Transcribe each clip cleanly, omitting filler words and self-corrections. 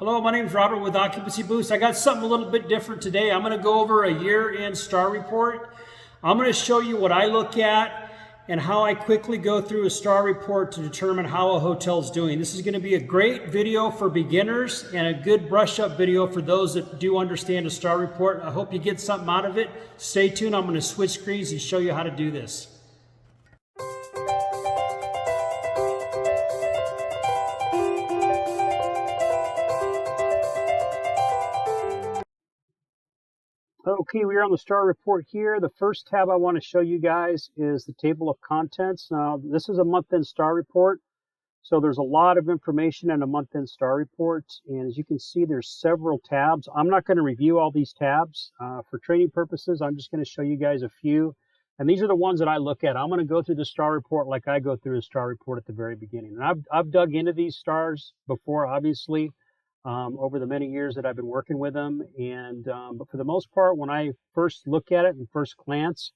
Hello, my name is Robert with Occupancy Boost. I got something a little bit different today. I'm going to go over a year-end STR report. I'm going to show you what I look at and how I quickly go through a STR report to determine how a hotel is doing. This is going to be a great video for beginners and a good brush-up video for those that do understand a STR report. I hope you get something out of it. Stay tuned. I'm going to switch screens and show you how to do this. Okay, we are on the STR report here. The first tab I want to show you guys is the table of contents. Now, this is a month-end STR report, so there's a lot of information in a month-end STR report. And as you can see, there's several tabs. I'm not going to review all these tabs for training purposes. I'm just going to show you guys a few. And these are the ones that I look at. I'm going to go through the STR report like I go through a STR report at the very beginning. And I've dug into these stars before, obviously. Over the many years that I've been working with them. And but for the most part, when I first look at it and first glance,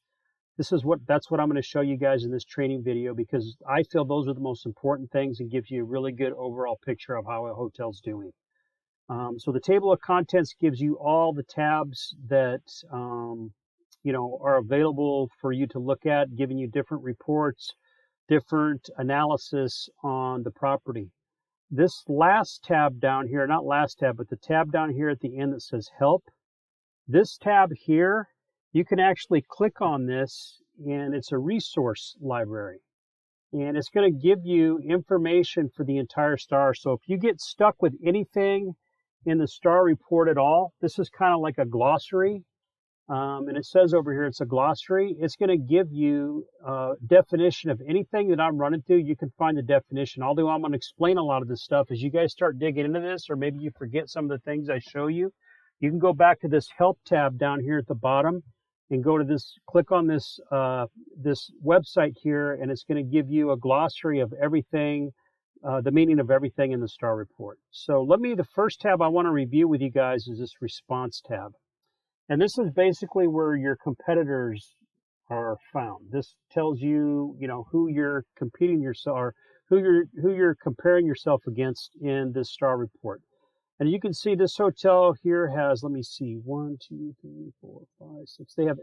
that's what I'm going to show you guys in this training video, because I feel those are the most important things and gives you a really good overall picture of how a hotel's doing. So the table of contents gives you all the tabs that are available for you to look at, giving you different reports, different analysis on the property. This last tab down here, not last tab, but the tab down here at the end that says help, this tab here, you can actually click on this and it's a resource library. And it's going to give you information for the entire STAR. So if you get stuck with anything in the STAR report at all, this is kind of like a glossary. And it says over here, it's a glossary. It's going to give you a definition of anything that I'm running through. You can find the definition. Although I'm going to explain a lot of this stuff as you guys start digging into this, or maybe you forget some of the things I show you. You can go back to this help tab down here at the bottom and go to this, click on this, this website here, and it's going to give you a glossary of everything, the meaning of everything in the STAR report. So the first tab I want to review with you guys is this response tab. And this is basically where your competitors are found. This tells you, who you're competing yourself, or who you're comparing yourself against in this STAR report. And you can see this hotel here has, let me see, 1, 2, 3, 4, 5, 6. They have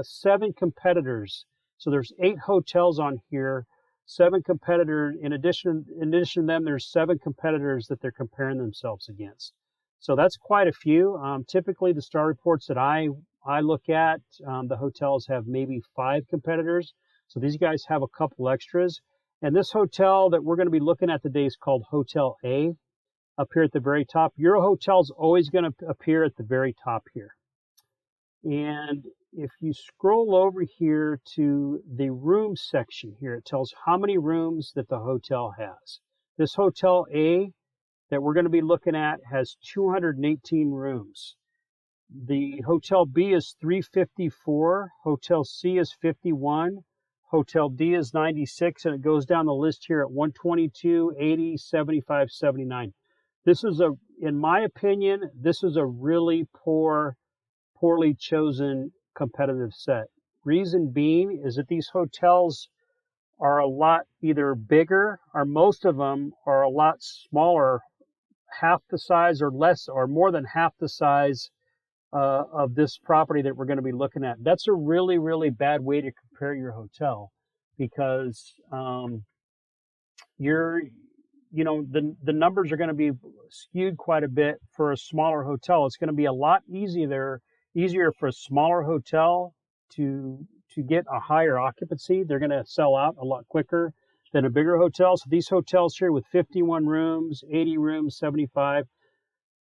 7 competitors. So there's 8 hotels on here, 7 competitors. In addition to them, there's 7 competitors that they're comparing themselves against. So that's quite a few. Typically, the STAR reports that I look at, the hotels have maybe 5 competitors. So these guys have a couple extras. And this hotel that we're going to be looking at today is called Hotel A, up here at the very top. Your hotel's always going to appear at the very top here. And if you scroll over here to the room section here, it tells how many rooms that the hotel has. This Hotel A that we're going to be looking at has 218 rooms. The Hotel B is 354, Hotel C is 51, Hotel D is 96, and it goes down the list here at 122, 80, 75, 79. This is in my opinion, this is a really poorly chosen competitive set. Reason being is that these hotels are a lot either bigger, or most of them are a lot smaller, half the size or less, or more than half the size of this property that we're going to be looking at. That's a really, really bad way to compare your hotel, because the numbers are going to be skewed quite a bit for a smaller hotel. It's going to be a lot easier for a smaller hotel to get a higher occupancy. They're going to sell out a lot quicker than a bigger hotel. So these hotels here with 51 rooms, 80 rooms, 75,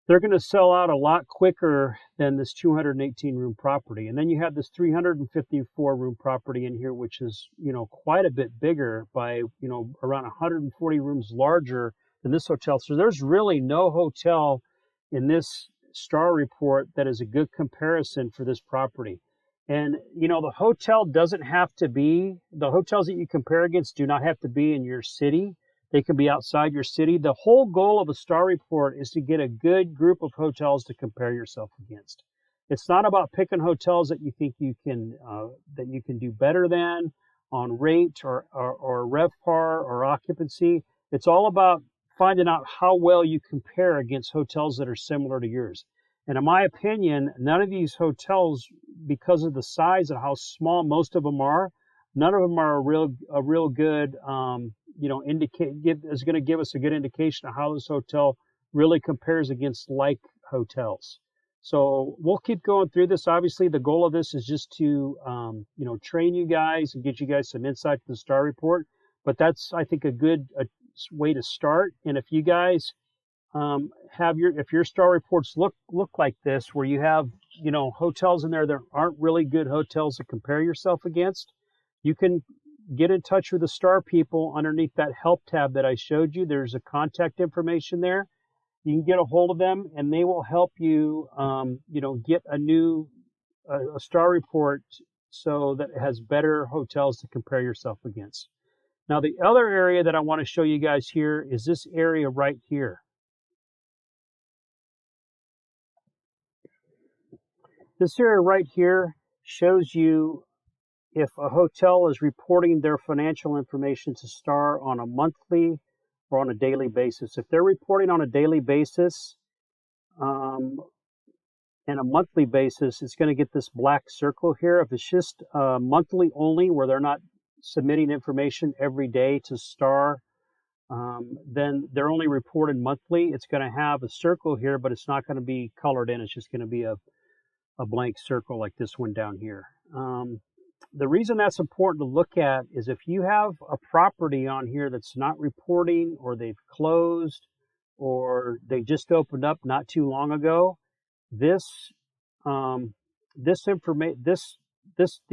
they're going to sell out a lot quicker than this 218 room property. And then you have this 354 room property in here, which is, quite a bit bigger by, around 140 rooms larger than this hotel. So there's really no hotel in this STAR report that is a good comparison for this property. And, the hotels that you compare against do not have to be in your city. They can be outside your city. The whole goal of a STAR report is to get a good group of hotels to compare yourself against. It's not about picking hotels that you think you can do better than on rate or Revpar or occupancy. It's all about finding out how well you compare against hotels that are similar to yours. And in my opinion, none of these hotels, because of the size and how small most of them are, none of them are a real good, is going to give us a good indication of how this hotel really compares against like hotels. So we'll keep going through this. Obviously, the goal of this is just to, train you guys and get you guys some insight to the STR report. But that's, I think, a good way to start. And if you guys if your STR reports look like this, where you have, hotels in there that aren't really good hotels to compare yourself against, you can get in touch with the STR people underneath that help tab that I showed you. There's a contact information there. You can get a hold of them, and they will help you, get a STR report so that it has better hotels to compare yourself against. Now, the other area that I want to show you guys here is this area right here. This area right here shows you if a hotel is reporting their financial information to STR on a monthly or on a daily basis. If they're reporting on a daily basis and a monthly basis, it's going to get this black circle here. If it's just monthly only, where they're not submitting information every day to STR, then they're only reported monthly. It's going to have a circle here, but it's not going to be colored in. It's just going to be a blank circle like this one down here. The reason that's important to look at is if you have a property on here that's not reporting, or they've closed, or they just opened up not too long ago, these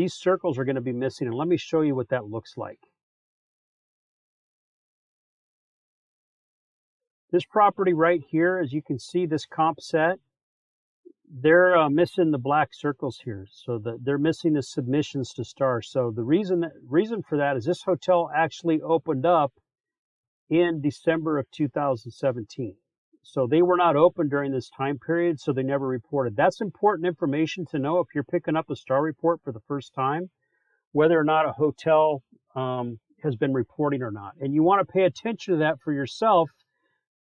circles are going to be missing. And let me show you what that looks like. This property right here, as you can see, this comp set, they're missing the black circles here, so they're missing the submissions to STR. So the reason for that is this hotel actually opened up in December of 2017. So they were not open during this time period, so they never reported. That's important information to know if you're picking up a STR report for the first time, whether or not a hotel has been reporting or not. And you want to pay attention to that for yourself.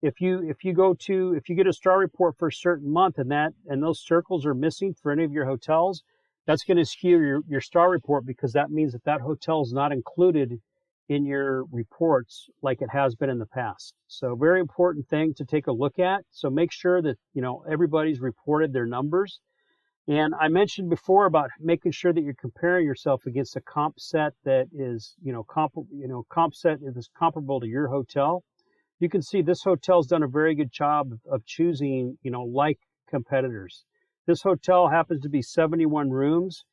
If you get a STR report for a certain month and those circles are missing for any of your hotels, that's going to skew your STR report, because that means that hotel is not included in your reports like it has been in the past. So very important thing to take a look at. So make sure that everybody's reported their numbers. And I mentioned before about making sure that you're comparing yourself against a comp set that is comp set that is comparable to your hotel. You can see this hotel's done a very good job of choosing, like competitors. This hotel happens to be 71 rooms,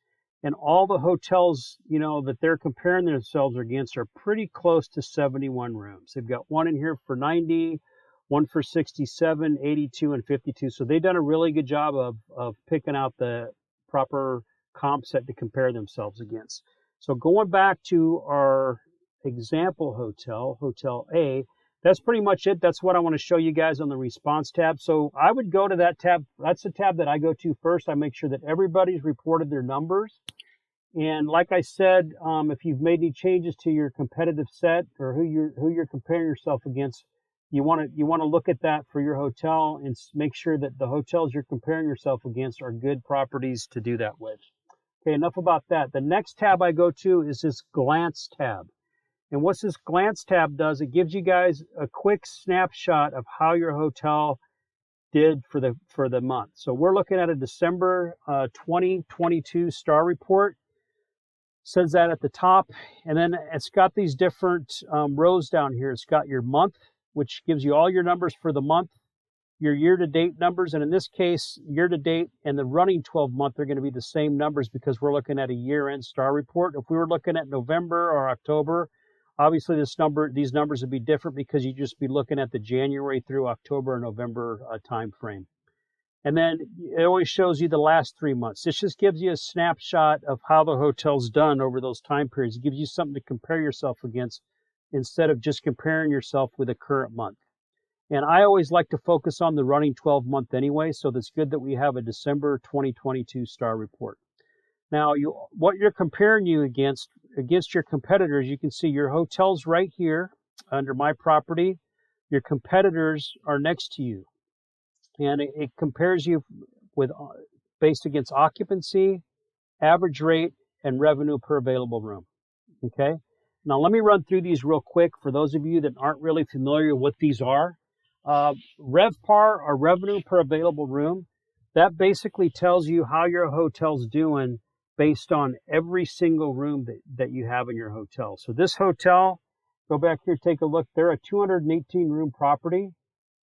and all the hotels, that they're comparing themselves against are pretty close to 71 rooms. They've got one in here for 90, one for 67, 82, and 52. So they've done a really good job of picking out the proper comp set to compare themselves against. So going back to our example hotel, Hotel A, that's pretty much it. That's what I want to show you guys on the response tab. So I would go to that tab. That's the tab that I go to first. I make sure that everybody's reported their numbers. And like I said, if you've made any changes to your competitive set or who you're comparing yourself against, you want to look at that for your hotel and make sure that the hotels you're comparing yourself against are good properties to do that with. Okay, enough about that. The next tab I go to is this glance tab. And what this glance tab does, it gives you guys a quick snapshot of how your hotel did for the month. So we're looking at a December 2022 STR report. Says that at the top, and then it's got these different rows down here. It's got your month, which gives you all your numbers for the month, your year-to-date numbers, and in this case, year-to-date and the running 12-month are going to be the same numbers because we're looking at a year-end STR report. If we were looking at November or October, obviously these numbers would be different because you'd just be looking at the January through October and November time frame. And then it always shows you the last 3 months. This just gives you a snapshot of how the hotel's done over those time periods. It gives you something to compare yourself against instead of just comparing yourself with the current month. And I always like to focus on the running 12-month anyway, so that's good that we have a December 2022 STR report. Now, what you're comparing you against your competitors, you can see your hotels right here under my property. your competitors are next to you. And it compares you with based against occupancy, average rate, and revenue per available room. Okay. Now let me run through these real quick for those of you that aren't really familiar with what these are. Revpar, or revenue per available room, that basically tells you how your hotel's doing based on every single room that you have in your hotel. So this hotel, go back here, take a look. They're a 218 room property.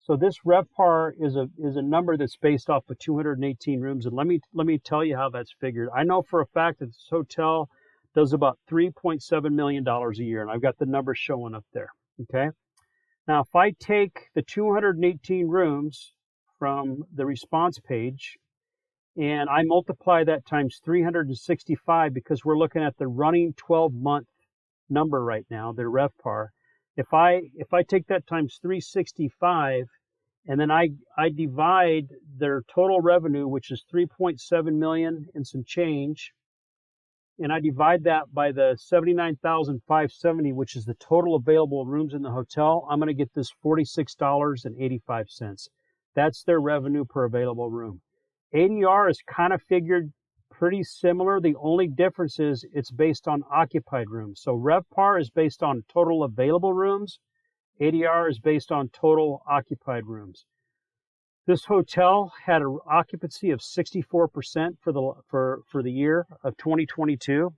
So this Revpar is a number that's based off of 218 rooms. And let me tell you how that's figured. I know for a fact that this hotel does about $3.7 million a year, and I've got the numbers showing up there. Okay. Now, if I take the 218 rooms from the response page and I multiply that times 365, because we're looking at the running 12-month number right now, their Revpar. If I take that times 365 and then I divide their total revenue, which is 3.7 million and some change, and I divide that by the 79,570, which is the total available rooms in the hotel, I'm going to get this $46.85. That's their revenue per available room. ADR is kind of figured pretty similar. The only difference is it's based on occupied rooms. So Revpar is based on total available rooms. ADR is based on total occupied rooms. This hotel had an occupancy of 64% for the year of 2022.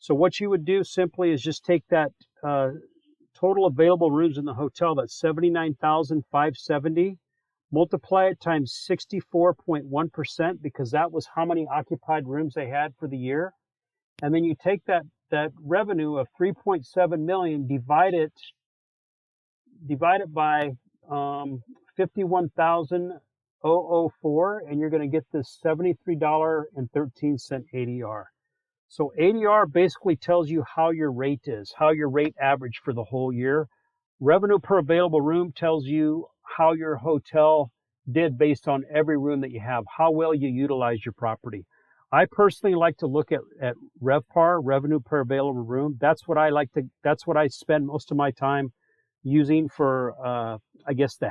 So what you would do simply is just take that total available rooms in the hotel, that's 79,570, multiply it times 64.1%, because that was how many occupied rooms they had for the year. And then you take that revenue of 3.7 million, divide it by 51,004, and you're going to get this $73.13 ADR. So ADR basically tells you how your rate is, how your rate average for the whole year. Revenue per available room tells you how your hotel did based on every room that you have, how well you utilize your property. I personally like to look at Revpar, revenue per available room. That's what I spend most of my time using for, I guess, the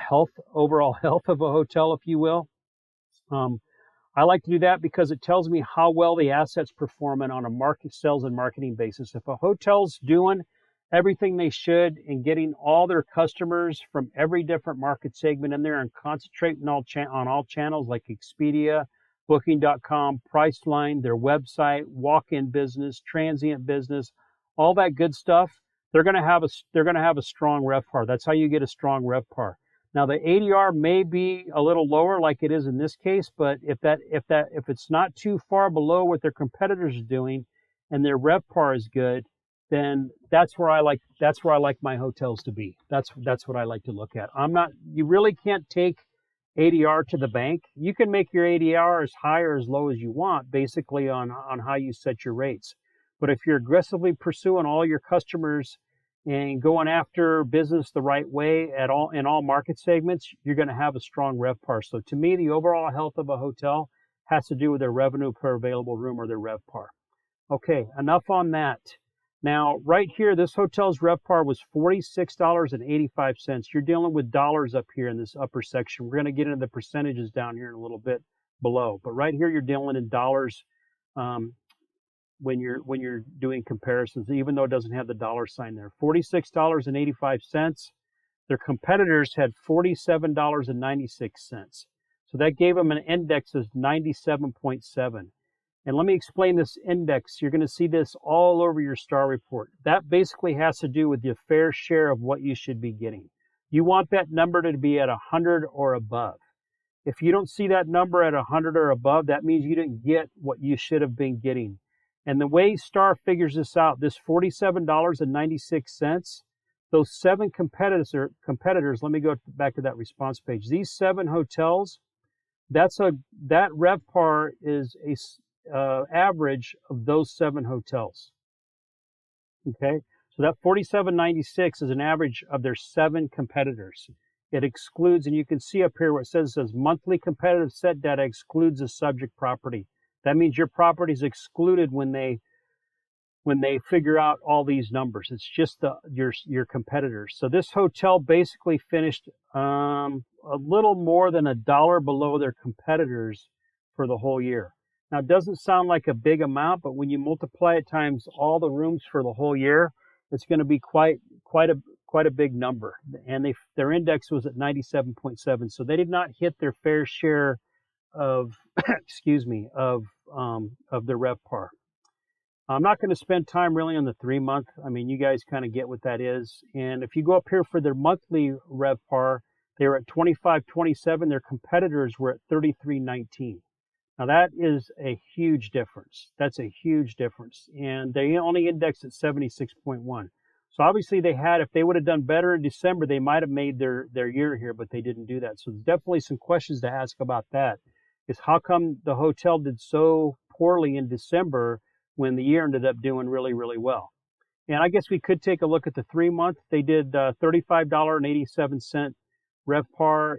overall health of a hotel, if you will. I like to do that because it tells me how well the asset's performing on a sales and marketing basis. If a hotel's doing everything they should and getting all their customers from every different market segment in there and concentrating on all channels like Expedia, Booking.com, Priceline, their website, walk-in business, transient business, all that good stuff, they're going to have a strong Revpar. That's how you get a strong Revpar. Now the ADR may be a little lower, like it is in this case, but if it's not too far below what their competitors are doing, and their Revpar is good, then that's where I like my hotels to be. That's what I like to look at. You really can't take ADR to the bank. You can make your ADR as high or as low as you want, basically on how you set your rates. But if you're aggressively pursuing all your customers and going after business the right way in all market segments, you're going to have a strong Revpar. So to me, the overall health of a hotel has to do with their revenue per available room, or their Revpar. Okay, enough on that. Now, right here, this hotel's Revpar was $46.85. You're dealing with dollars up here in this upper section. We're going to get into the percentages down here in a little bit below. But right here, you're dealing in dollars when you're doing comparisons, even though it doesn't have the dollar sign there. $46.85. Their competitors had $47.96. So that gave them an index of 97.7. And let me explain this index. You're going to see this all over your STR report. That basically has to do with your fair share of what you should be getting. You want that number to be at 100 or above. If you don't see that number at 100 or above, that means you didn't get what you should have been getting. And the way STR figures this out, this $47.96, those 7 competitors, let me go back to that response page. These 7 hotels, that Revpar is a average of those 7 hotels. Okay, so that $47.96 is an average of their 7 competitors. It excludes, and you can see up here where it says monthly competitive set data excludes the subject property. That means your property is excluded when they when they figure out all these numbers. It's just your competitors. So this hotel basically finished a little more than $1 below their competitors for the whole year. Now, it doesn't sound like a big amount, but when you multiply it times all the rooms for the whole year, it's going to be quite a big number. And their index was at 97.7, so they did not hit their fair share of excuse me, of their Revpar. I'm not going to spend time really on the 3-month. I mean, you guys kind of get what that is. And if you go up here for their monthly Revpar, they were at 25.27. Their competitors were at 33.19. Now that is a huge difference. That's a huge difference. And they only indexed at 76.1. So obviously if they would have done better in December, they might have made their year here, but they didn't do that. So there's definitely some questions to ask about that. Is how come the hotel did so poorly in December when the year ended up doing really, really well? And I guess we could take a look at the 3-month. They did $35.87 Revpar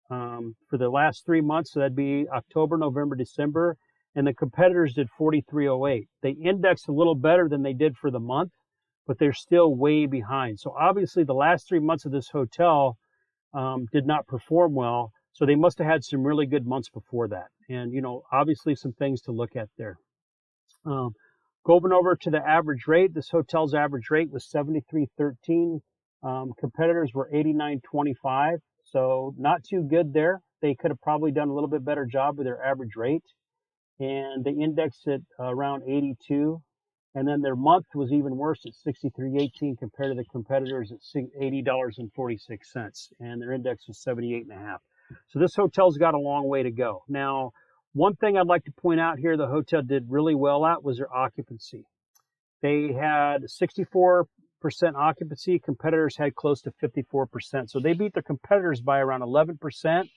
for the last 3 months. So that'd be October, November, December. And the competitors did $43.08. They indexed a little better than they did for the month, but they're still way behind. So obviously the last 3 months of this hotel did not perform well. So they must have had some really good months before that. And, obviously some things to look at there. Going over to the average rate, this hotel's average rate was $73.13. Competitors were $89.25. So not too good there. They could have probably done a little bit better job with their average rate. And they indexed it around 82. And then their month was even worse at $63.18 compared to the competitors at $80.46. And their index was 78.5. So this hotel's got a long way to go. Now, one thing I'd like to point out here the hotel did really well at was their occupancy. They had 64% occupancy. Competitors had close to 54%. So they beat their competitors by around 11%,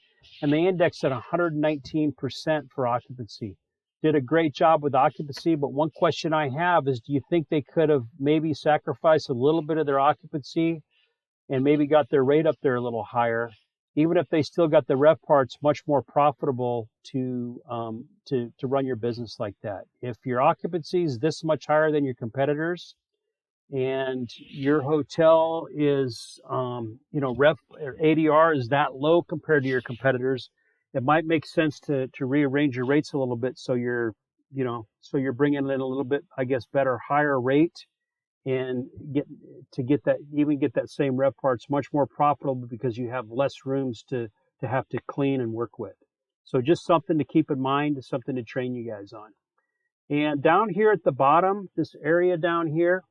and they indexed at 119% for occupancy. Did a great job with occupancy, but one question I have is, do you think they could have maybe sacrificed a little bit of their occupancy and maybe got their rate up there a little higher? Even if they still got the Revpar, it's much more profitable to run your business like that. If your occupancy is this much higher than your competitors, and your hotel is, ADR is that low compared to your competitors, it might make sense to rearrange your rates a little bit so you're bringing in a little bit, I guess, better, higher rate. And get that same Revpar, it's much more profitable because you have less rooms to have to clean and work with. So just something to keep in mind, something to train you guys on. And down here at the bottom, this area down here,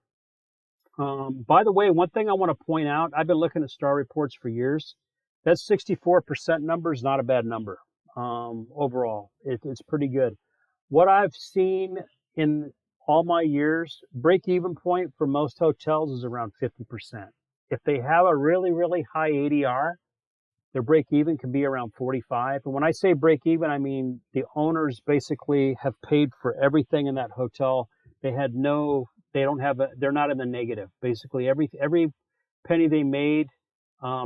by the way, one thing I want to point out, I've been looking at STR reports for years. That 64% number is not a bad number. Overall, it's pretty good. What I've seen in all my years, break-even point for most hotels is around 50%. If they have a really, really high ADR, their break-even can be around 45. And when I say break-even, I mean the owners basically have paid for everything in that hotel. They're not in the negative. Basically, every penny they made,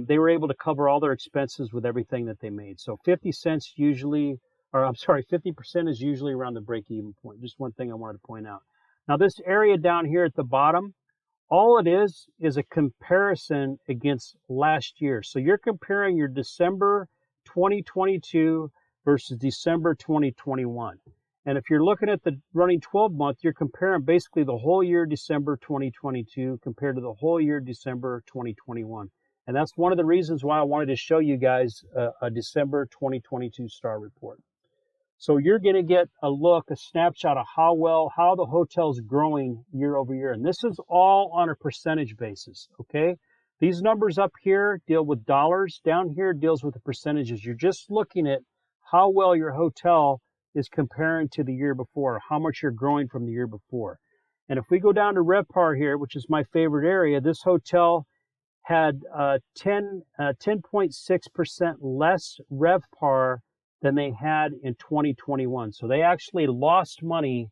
they were able to cover all their expenses with everything that they made. So 50% is usually around the break-even point. Just one thing I wanted to point out. Now, this area down here at the bottom, all it is a comparison against last year. So you're comparing your December 2022 versus December 2021. And if you're looking at the running 12-month, you're comparing basically the whole year December 2022 compared to the whole year December 2021. And that's one of the reasons why I wanted to show you guys a December 2022 STR report. So you're going to get a snapshot of how the hotel's growing year over year. And this is all on a percentage basis, okay? These numbers up here deal with dollars. Down here deals with the percentages. You're just looking at how well your hotel is comparing to the year before, how much you're growing from the year before. And if we go down to Revpar here, which is my favorite area, this hotel had 10.6% less Revpar than they had in 2021. So they actually lost money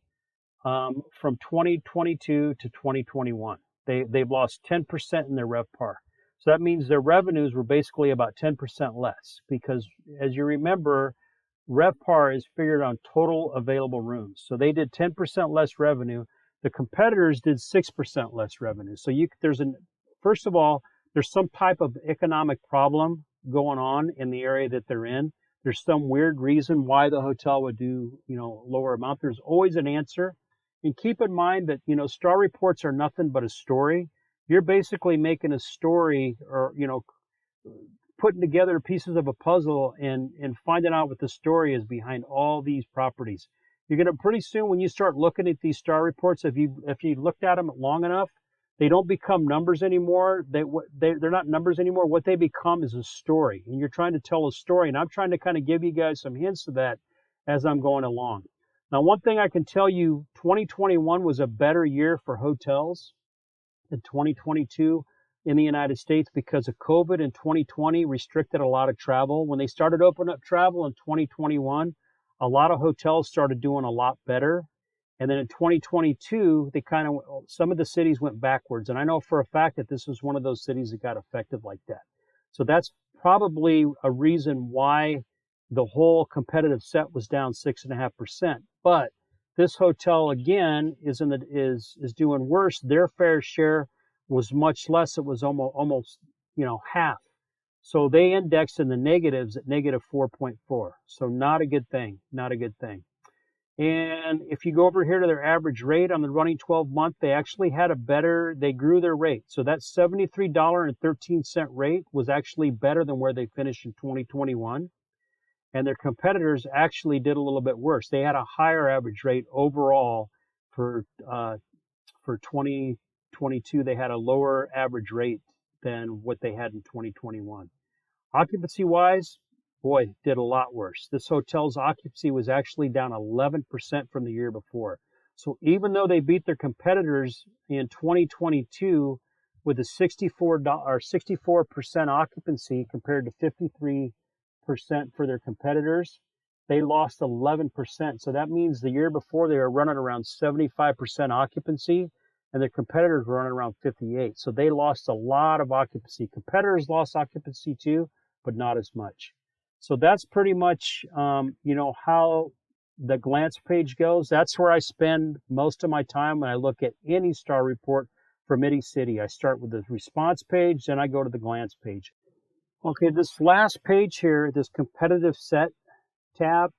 from 2022 to 2021. They've lost 10% in their Revpar. So that means their revenues were basically about 10% less because, as you remember, Revpar is figured on total available rooms. So they did 10% less revenue. The competitors did 6% less revenue. So first of all, there's some type of economic problem going on in the area that they're in. There's some weird reason why the hotel would do, lower amount. There's always an answer. And keep in mind that, star reports are nothing but a story. You're basically making a story or, putting together pieces of a puzzle and finding out what the story is behind all these properties. You're going to pretty soon, when you start looking at these star reports, if you looked at them long enough, they don't become numbers anymore. They're not numbers anymore. What they become is a story, and you're trying to tell a story. And I'm trying to kind of give you guys some hints of that as I'm going along. Now, one thing I can tell you, 2021 was a better year for hotels than 2022 in the United States because of COVID. In 2020 restricted a lot of travel. When they started opening up travel in 2021, a lot of hotels started doing a lot better. And then in 2022, some of the cities went backwards. And I know for a fact that this was one of those cities that got affected like that. So that's probably a reason why the whole competitive set was down 6.5%. But this hotel again is doing worse. Their fair share was much less. It was almost half. So they indexed in the negatives at negative 4.4. So not a good thing. Not a good thing. And if you go over here to their average rate on the running 12-month, they actually had they grew their rate. So that $73.13 rate was actually better than where they finished in 2021. And their competitors actually did a little bit worse. They had a higher average rate overall for 2022. They had a lower average rate than what they had in 2021. Occupancy-wise, boy, did a lot worse. This hotel's occupancy was actually down 11% from the year before. So even though they beat their competitors in 2022 with a 64% occupancy compared to 53% for their competitors, they lost 11%. So that means the year before they were running around 75% occupancy and their competitors were running around 58%. So they lost a lot of occupancy. Competitors lost occupancy too, but not as much. So that's pretty much, how the glance page goes. That's where I spend most of my time when I look at any star report from any city. I start with the response page, then I go to the glance page. Okay, this last page here, this competitive set tab,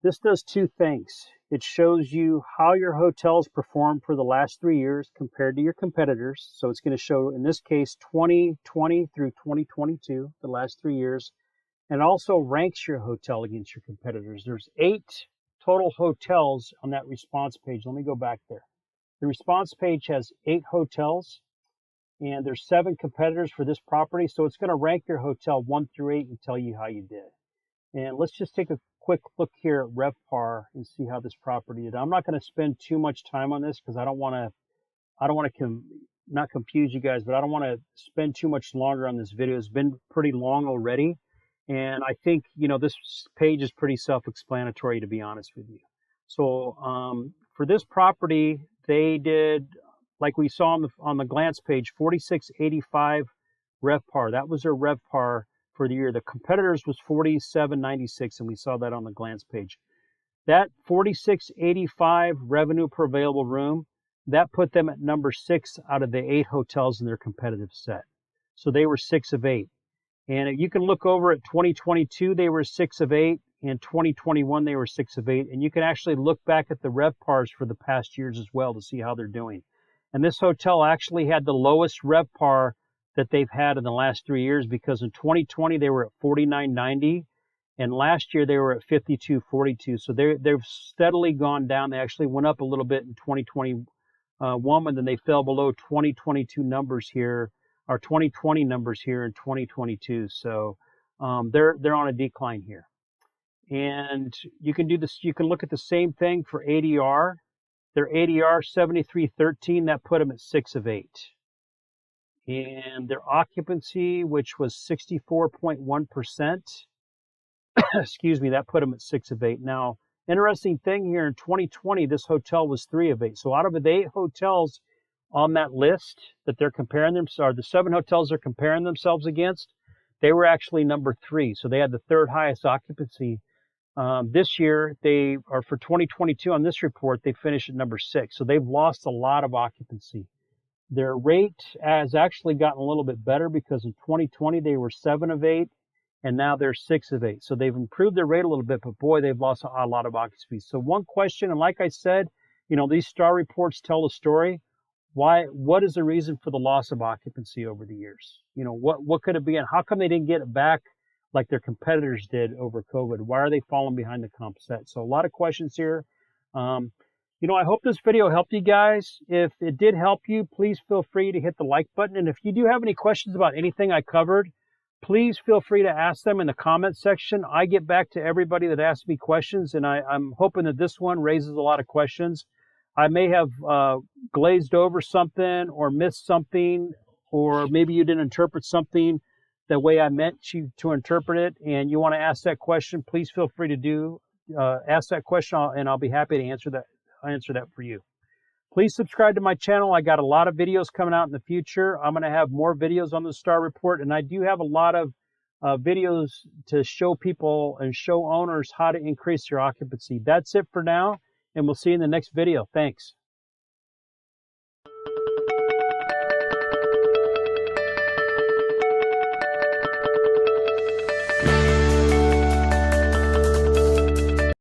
this does two things. It shows you how your hotels performed for the last 3 years compared to your competitors. So it's going to show, in this case, 2020 through 2022, the last 3 years. And also ranks your hotel against your competitors. There's 8 total hotels on that response page. Let me go back there. The response page has 8 hotels, and there's 7 competitors for this property. So it's going to rank your hotel 1 through 8 and tell you how you did. And let's just take a quick look here at Revpar and see how this property did. I'm not going to spend too much time on this because I don't want to not confuse you guys, but I don't want to spend too much longer on this video. It's been pretty long already. And I think, this page is pretty self-explanatory, to be honest with you. So for this property, they did, like we saw on the glance page, 4685 Revpar. That was their Revpar for the year. The competitors was 4796, and we saw that on the glance page. That 4685 revenue per available room, that put them at number 6 out of the 8 hotels in their competitive set. So they were 6 of 8. And you can look over at 2022, they were 6 of 8. In 2021, they were 6 of 8. And you can actually look back at the Revpars for the past years as well to see how they're doing. And this hotel actually had the lowest Revpar that they've had in the last 3 years, because in 2020, they were at 49.90. And last year, they were at 52.42. So they've steadily gone down. They actually went up a little bit in 2021, and then they fell below 2022 numbers here. Our 2020 numbers here in 2022. So they're on a decline here. And you can do this. You can look at the same thing for ADR. Their ADR 7313, that put them at 6 of 8. And their occupancy, which was 64.1%, excuse me, that put them at 6 of 8. Now, interesting thing here, in 2020, this hotel was 3 of 8. So out of the 8 hotels on that list that they're comparing themselves, or the 7 hotels they're comparing themselves against, they were actually number 3. So they had the 3rd highest occupancy This year, for 2022 on this report, they finished at number 6. So they've lost a lot of occupancy. Their rate has actually gotten a little bit better because in 2020 they were 7 of 8, and now they're 6 of 8. So they've improved their rate a little bit, but boy, they've lost a lot of occupancy. So one question, and like I said, these STR reports tell a story. What is the reason for the loss of occupancy over the years? What could it be, and how come they didn't get it back like their competitors did over COVID? Why are they falling behind the comp set? So a lot of questions here. I hope this video helped you guys. If it did help you, please feel free to hit the like button. And if you do have any questions about anything I covered, please feel free to ask them in the comment section. I get back to everybody that asks me questions, and I'm hoping that this one raises a lot of questions. I may have glazed over something or missed something, or maybe you didn't interpret something the way I meant you to interpret it, and you want to ask that question, please feel free to ask that question, and I'll be happy to answer that for you. Please subscribe to my channel. I got a lot of videos coming out in the future. I'm going to have more videos on the STR report, and I do have a lot of videos to show people and show owners how to increase your occupancy. That's it for now, and we'll see you in the next video. Thanks.